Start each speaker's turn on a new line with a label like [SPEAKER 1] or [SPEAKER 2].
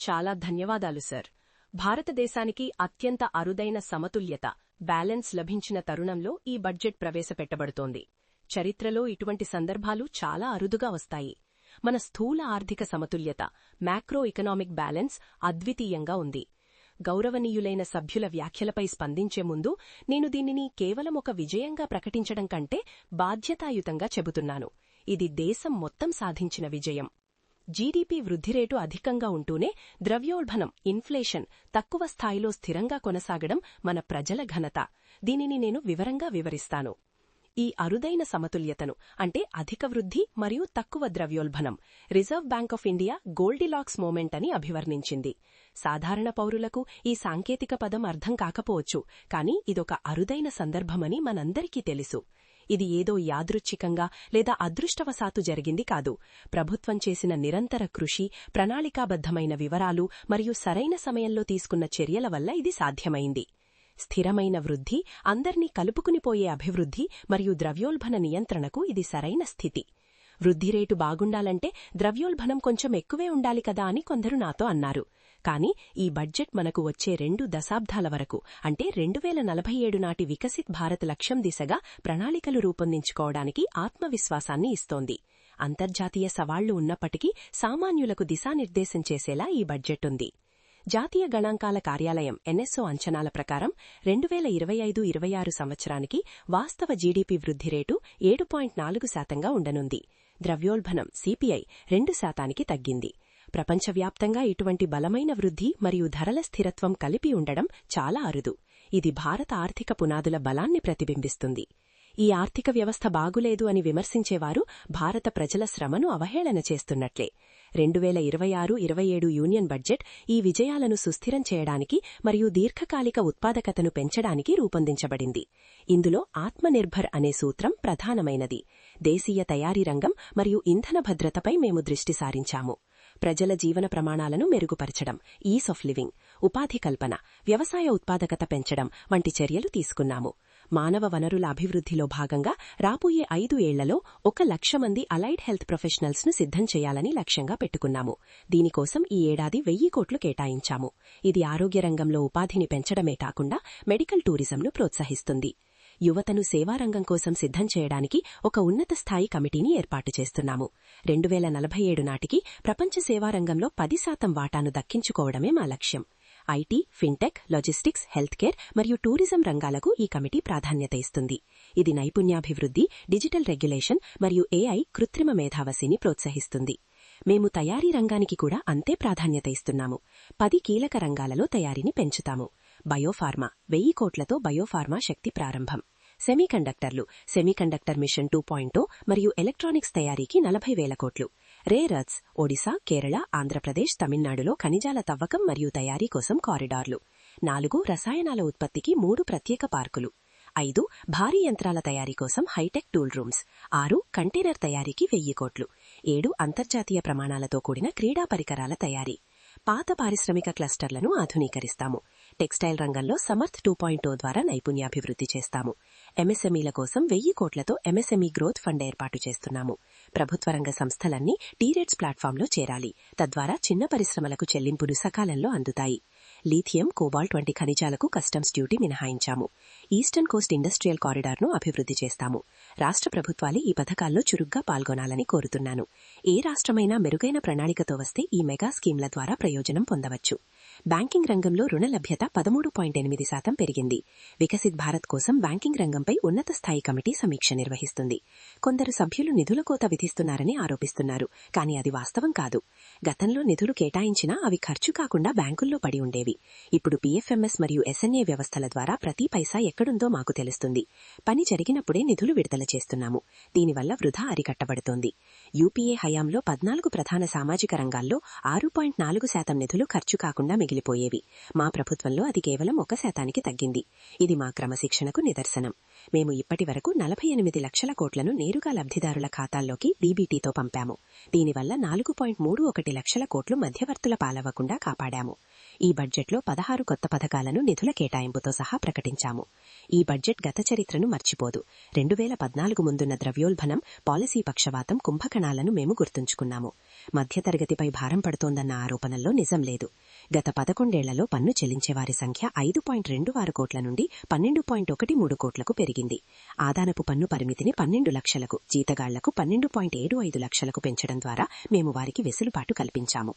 [SPEAKER 1] చాలా ధన్యవాదాలు సార్. భారతదేశానికి అత్యంత అరుదైన సమతుల్యత, బ్యాలెన్స్ లభించిన తరుణంలో ఈ బడ్జెట్ ప్రవేశపెట్టబడుతోంది. చరిత్రలో ఇటువంటి సందర్భాలు చాలా అరుదుగా వస్తాయి. మన స్థూల ఆర్థిక సమతుల్యత, మ్యాక్రో ఎకనామిక్ బ్యాలెన్స్ అద్వితీయంగా ఉంది. గౌరవనీయులైన సభ్యుల వ్యాఖ్యలపై స్పందించే ముందు నేను దీనిని కేవలం ఒక విజయంగా ప్రకటించడం కంటే బాధ్యతాయుతంగా చెబుతున్నాను. ఇది దేశం మొత్తం సాధించిన విజయం. జీడీపీ వృద్ధిరేటు అధికంగా ఉంటూనే ద్రవ్యోల్బణం, ఇన్ఫ్లేషన్ తక్కువ స్థాయిలో స్థిరంగా కొనసాగడం మన ప్రజల ఘనత. దీనిని నేను వివరంగా వివరిస్తాను. ఈ అరుదైన సమతుల్యతను, అంటే అధిక వృద్ధి మరియు తక్కువ ద్రవ్యోల్బణం, reserve bank of India goldilocks moment అని అభివర్ణించింది. సాధారణ పౌరులకు ఈ సాంకేతిక పదం అర్థం కాకపోవచ్చు, కానీ ఇదొక అరుదైన సందర్భమని మనందరికీ తెలుసు. ఇది ఏదో యాదృచ్ఛికంగా లేదా అదృష్టవశాత్తు జరిగింది కాదు. ప్రభుత్వం చేసిన నిరంతర కృషి, ప్రణాళికాబద్ధమైన వివరాలు మరియు సరైన సమయంలో తీసుకున్న చర్యల వల్ల ఇది సాధ్యమైంది. స్థిరమైన వృద్ధి, అందర్నీ కలుపుకునిపోయే అభివృద్ధి మరియు ద్రవ్యోల్బణ నియంత్రణకు ఇది సరైన స్థితి. వృద్ధిరేటు బాగుండాలంటే ద్రవ్యోల్బణం కొంచెం ఎక్కువే ఉండాలి కదా అని కొందరు నాతో అన్నారు. కానీ ఈ బడ్జెట్ మనకు వచ్చే 2 దశాబ్దాల వరకు, అంటే 2047 నాటి వికసిత్ భారత్ లక్ష్యం దిశగా ప్రణాళికలు రూపొందించుకోవడానికి ఆత్మవిశ్వాసాన్ని ఇస్తోంది. అంతర్జాతీయ సవాళ్లు ఉన్నప్పటికీ సామాన్యులకు దిశానిర్దేశం చేసేలా ఈ బడ్జెట్ ఉంది. జాతీయ గణాంకాల కార్యాలయం ఎన్ఎస్ఓ అంచనాల ప్రకారం 2025-26 సంవత్సరానికి వాస్తవ జీడీపీ వృద్ధి రేటు 7.4% ఉండనుంది. ద్రవ్యోల్బణం సిపిఐ 2% తగ్గింది. ప్రపంచవ్యాప్తంగా ఇటువంటి బలమైన వృద్ధి మరియు ధరల స్థిరత్వం కలిపి ఉండడం చాలా అరుదు. ఇది భారత ఆర్థిక పునాదుల బలాన్ని ప్రతిబింబిస్తుంది. ఈ ఆర్థిక వ్యవస్థ బాగులేదు అని విమర్శించేవారు భారత ప్రజల శ్రమను అవహేళన చేస్తున్నట్లే. 2026-27 యూనియన్ బడ్జెట్ ఈ విజయాలను సుస్థిరం చేయడానికి మరియు దీర్ఘకాలిక ఉత్పాదకతను పెంచడానికి రూపొందించబడింది. ఇందులో ఆత్మనిర్భర్ అనే సూత్రం ప్రధానమైనది. దేశీయ తయారీ రంగం మరియు ఇంధన భద్రతపై మేము దృష్టి సారించాము. ప్రజల జీవన ప్రమాణాలను మెరుగుపరచడం, ఈజ్ ఆఫ్ లివింగ్, ఉపాధి కల్పన, వ్యవసాయ ఉత్పాదకత పెంచడం వంటి చర్యలు తీసుకున్నాము. మానవ వనరుల అభివృద్ధిలో భాగంగా రాబోయే 5 ఏళ్లలో 1,00,000 మంది అలైడ్ హెల్త్ ప్రొఫెషనల్స్ ను సిద్ధం చేయాలని లక్ష్యంగా పెట్టుకున్నాము. దీనికోసం ఈ ఏడాది 1,000 కోట్లు కేటాయించాము. ఇది ఆరోగ్య రంగంలో ఉపాధిని పెంచడమే కాకుండా మెడికల్ టూరిజంను ప్రోత్సహిస్తుంది. యువతను సేవారంగం కోసం సిద్ధం చేయడానికి ఒక ఉన్నత స్థాయి కమిటీని ఏర్పాటు చేస్తున్నాము. 2047 నాటికి ప్రపంచ సేవారంగంలో 10% వాటాను దక్కించుకోవడమే మా లక్ష్యం. IT, fintech, logistics, health care మరియు టూరిజం రంగాలకు ఈ కమిటీ ప్రాధాన్యత ఇస్తుంది. ఇది నైపుణ్యాభివృద్ధి, డిజిటల్ రెగ్యులేషన్ మరియు ఏఐ, కృత్రిమ మేధావసిని ప్రోత్సహిస్తుంది. మేము తయారీ రంగానికి కూడా అంతే ప్రాధాన్యత ఇస్తున్నాము. 10 కీలక రంగాలలో తయారీని పెంచుతాము. బయోఫార్మా 1000 కోట్లతో బయోఫార్మా శక్తి ప్రారంభం. సెమీకండక్టర్లు, సెమీకండక్టర్ మిషన్ 2.0 మరియు ఎలక్ట్రానిక్స్ తయారీకి 40,000 కోట్లు. రేర్ ఎర్త్స్ ఒడిశా, కేరళ, ఆంధ్రప్రదేశ్, తమిళనాడులో ఖనిజాల తవ్వకం మరియు తయారీ కోసం కారిడార్లు. 4 రసాయనాల ఉత్పత్తికి 3 ప్రత్యేక పార్కులు. 5 భారీ యంత్రాల తయారీ కోసం హైటెక్ టూల్ రూమ్స్. 6 కంటైనర్ తయారీకి 1000 కోట్లు. 7 అంతర్జాతీయ ప్రమాణాలతో కూడిన క్రీడా పరికరాల తయారీ. పాత పారిశ్రామిక క్లస్టర్లను ఆధునీకరిస్తాము. టెక్స్టైల్ రంగంలో సమర్థ్ 2.0 ద్వారా నైపుణ్యాభివృద్ధి చేస్తాము. ఎంఎస్ఎంఈల కోసం 1000 కోట్లతో ఎంఎస్ఎంఈ గ్రోత్ ఫండ్ ఏర్పాటు చేస్తున్నాము. ప్రభుత్వ రంగ సంస్థలన్నీ టీరేట్స్ ప్లాట్ఫామ్లో చేరాలి. తద్వారా చిన్న పరిశ్రమలకు చెల్లింపులు సకాలంలో అందుతాయి. లీథియం, కోబాల్ట్ వంటి ఖనిజాలకు కస్టమ్స్ డ్యూటీ మినహాయించాము. ఈస్టర్న్ కోస్ట్ ఇండస్ట్రియల్ కారిడార్ను అభివృద్ధి చేస్తాము. రాష్ట్ర ప్రభుత్వాలు ఈ పథకాల్లో చురుగ్గా పాల్గొనాలని కోరుతున్నాను. ఏ రాష్ట్రమైనా మెరుగైన ప్రణాళికతో వస్తే ఈ మెగా స్కీమ్ల ద్వారా ప్రయోజనం పొందవచ్చు. బ్యాంకింగ్ రంగంలో రుణ లభ్యత 13.8% పెరిగింది. వికసిత్ భారత్ కోసం బ్యాంకింగ్ రంగంపై ఉన్నత స్థాయి కమిటీ సమీక్ష నిర్వహిస్తుంది. కొందరు సభ్యులు నిధుల కోత విధిస్తున్నారని ఆరోపిస్తున్నారు, కానీ అది వాస్తవం కాదు. గతంలో నిధులు కేటాయించినా అవి ఖర్చు కాకుండా బ్యాంకుల్లో పడి ఉండేవి. ఇప్పుడు పీఎఫ్ఎంఎస్ మరియు ఎస్ఎన్ఏ వ్యవస్థల ద్వారా ప్రతి పైసా ఎక్కడుందో మాకు తెలుస్తుంది. పని జరిగినప్పుడే నిధులు విడుదల చేస్తున్నాము. దీనివల్ల వృధా అరికట్టబడుతోంది. యూపీఏ హయాంలో 14 ప్రధాన సామాజిక రంగాల్లో 6.4% నిధులు ఖర్చు కాకుండా మిగిలిపోయేవి. మా ప్రభుత్వంలో అది కేవలం 1% తగ్గింది. ఇది మా క్రమశిక్షణకు నిదర్శనం. మేము ఇప్పటి వరకు 48 లక్షల కోట్లను నేరుగా లబ్ధిదారుల ఖాతాల్లోకి డీబీటీతో పంపాము. దీనివల్ల 4.31 లక్షల కోట్లు మధ్యవర్తుల పాలవ్వకుండా కాపాడాము. ఈ బడ్జెట్లో 16 కొత్త పథకాలను నిధుల కేటాయింపుతో సహా ప్రకటించాము. ఈ బడ్జెట్ గత చరిత్రను మర్చిపోదు. 2014 ముందున్న ద్రవ్యోల్బణం, పాలసీ పక్షవాతం, కుంభకణాలను మేము గుర్తుంచుకున్నాము. మధ్యతరగతిపై భారం పడుతోందన్న ఆరోపణల్లో నిజం లేదు. గత 11 ఏళ్లలో పన్ను చెల్లించేవారి సంఖ్య 5.26 కోట్ల నుండి 12.13 కోట్లకు పెరిగింది. ఆదానపు పన్ను పరిమితిని 12 లక్షలకు, జీతగాళ్లకు 12.75 లక్షలకు పెంచడం ద్వారా మేము వారికి వెసులుబాటు కల్పించాము.